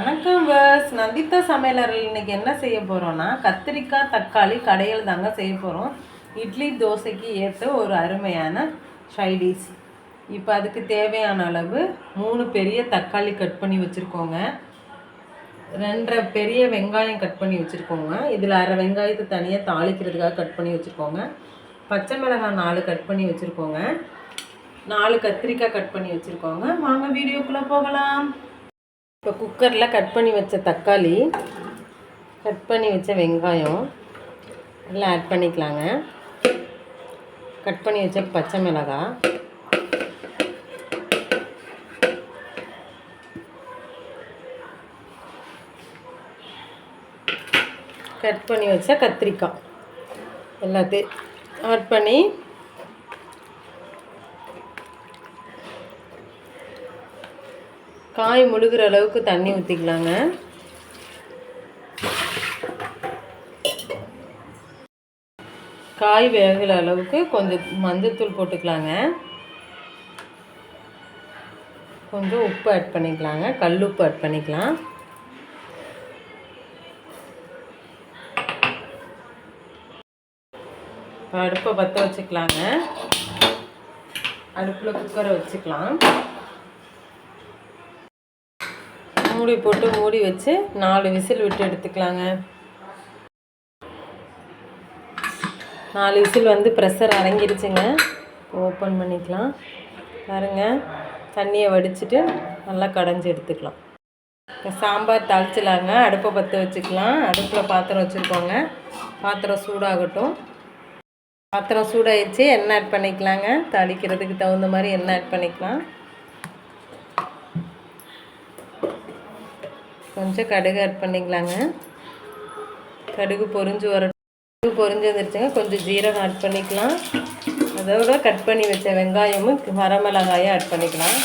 வணக்கம் பஸ். நந்திதா சமையலறையில் இன்றைக்கி என்ன செய்ய போகிறோன்னா கத்திரிக்காய் தக்காளி கடையில் தாங்க செய்ய போகிறோம். இட்லி தோசைக்கு ஏற்ற ஒரு அருமையான சைடிஷ். இப்போ அதுக்கு தேவையான அளவு 3 பெரிய தக்காளி கட் பண்ணி வச்சுருக்கோங்க. 2 பெரிய வெங்காயம் கட் பண்ணி வச்சுருக்கோங்க. இதில் அரை வெங்காயத்தை தனியாக தாளிக்கிறதுக்காக கட் பண்ணி வச்சுருக்கோங்க. பச்சை மிளகாய் 4 கட் பண்ணி வச்சுருக்கோங்க. 4 கத்திரிக்காய் கட் பண்ணி வச்சுருக்கோங்க. வாங்க வீடியோக்குள்ளே போகலாம். இப்போ குக்கரில் கட் பண்ணி வச்ச தக்காளி, கட் பண்ணி வச்ச வெங்காயம் எல்லாம் ஆட் பண்ணிக்கலாங்க. கட் பண்ணி வச்ச பச்சை மிளகாய், கட் பண்ணி வச்ச கத்திரிக்காய் எல்லாத்தையும் ஆட் பண்ணி காய் முழுகிற அளவுக்கு தண்ணி ஊற்றிக்கலாங்க. காய் வேகிற அளவுக்கு கொஞ்சம் மஞ்சள்தூள் போட்டுக்கலாங்க. கொஞ்சம் உப்பு ஆட் பண்ணிக்கலாங்க. கல் உப்பு ஆட் பண்ணிக்கலாம். அடுப்பை பற்ற வச்சுக்கலாங்க. அடுப்பில் குக்கரை வச்சுக்கலாம். மூடி போட்டு மூடி வச்சு 4 விசில் விட்டு எடுத்துக்கலாங்க. 4 விசில் வந்து ப்ரெஷர் அடங்கிடுச்சுங்க. ஓப்பன் பண்ணிக்கலாம். பாருங்க, தண்ணியை வடிச்சிட்டு நல்லா கடைஞ்சி எடுத்துக்கலாம். இப்போ சாம்பார் தாளிச்சிடலாங்க. அடுப்பை பற்ற வச்சுக்கலாம். அடுப்பில் பாத்திரம் வச்சுருக்கோங்க. பாத்திரம் சூடாகட்டும். பாத்திரம் சூடாகிடுச்சு. எண்ணெய் ஆட் பண்ணிக்கலாங்க. தாளிக்கிறதுக்கு தகுந்த மாதிரி எண்ணெய் ஆட் பண்ணிக்கலாம். கொஞ்சம் கடுகு ஆட் பண்ணிக்கலாங்க. கடுகு பொரிஞ்சு வந்துருச்சுங்க. கொஞ்சம் ஜீரகம் ஆட் பண்ணிக்கலாம். அதோட கட் பண்ணி வச்ச வெங்காயமும் வரமிளகாயும் ஆட் பண்ணிக்கலாம்.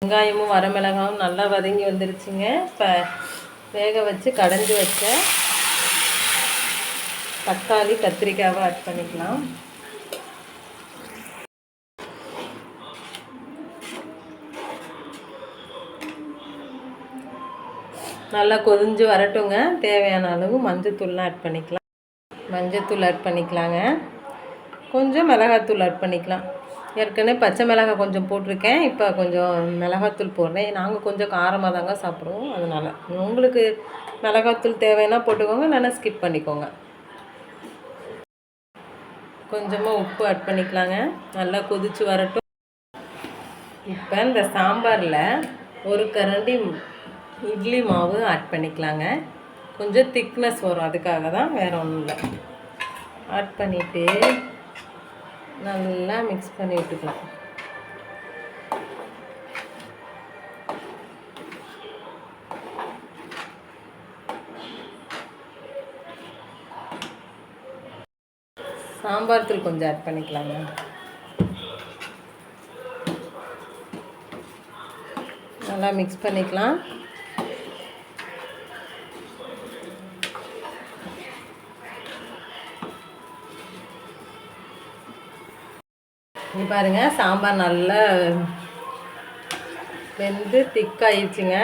வெங்காயமும் வரமிளகாயும் நல்லா வதங்கி வந்துருச்சுங்க. இப்போ வேக வச்சு கடைஞ்சி வச்ச தக்காளி கத்திரிக்காவை ஆட் பண்ணிக்கலாம். நல்லா கொதிஞ்சு வரட்டுங்க. தேவையான அளவு மஞ்சத்தூள்லாம் ஆட் பண்ணிக்கலாம். மஞ்சத்தூள் ஆட் பண்ணிக்கலாங்க. கொஞ்சம் மிளகாத்தூள் ஆட் பண்ணிக்கலாம். ஏற்கனவே பச்சை மிளகாய் கொஞ்சம் போட்டிருக்கேன். இப்போ கொஞ்சம் மிளகாத்தூள் போடுறேன். நாங்கள் கொஞ்சம் காரமாக தாங்க சாப்பிடுவோம். அதனால் உங்களுக்கு மிளகாத்தூள் தேவைன்னா போட்டுக்கோங்க, இல்லைன்னா ஸ்கிப் பண்ணிக்கோங்க. கொஞ்சமாக உப்பு ஆட் பண்ணிக்கலாங்க. நல்லா கொதிச்சு வரட்டும். இப்போ இந்த சாம்பாரில் ஒரு கரண்டி இட்லி மாவு ஆட் பண்ணிக்கலாங்க. கொஞ்சம் திக்னஸ் வரும், அதுக்காக தான், வேறு ஒன்றும் இல்லை. ஆட் பண்ணிவிட்டு நல்லா மிக்ஸ் பண்ணி விட்டுக்கலாம். சாம்பார் தூள் கொஞ்சம் ஆட் பண்ணிக்கலாங்க. நல்லா மிக்ஸ் பண்ணிக்கலாம். இது பாருங்கள், சாம்பார் நல்லா வெந்து திக்காயிடுச்சுங்க.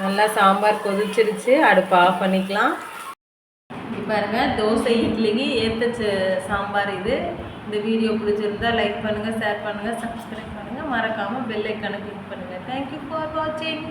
நல்லா சாம்பார் கொதிச்சிருச்சு. அடுப்பு ஆஃப் பண்ணிக்கலாம். இது பாருங்கள், தோசை இட்லிக்கு ஏற்ற சாம்பார் இது. இந்த வீடியோ பிடிச்சிருந்தால் லைக் பண்ணுங்கள், ஷேர் பண்ணுங்கள், சப்ஸ்கிரைப் பண்ணுங்கள். மறக்காமல் பெல் ஐக்கானை கிளிக் பண்ணுங்கள். தேங்க்யூ ஃபார் வாட்சிங்.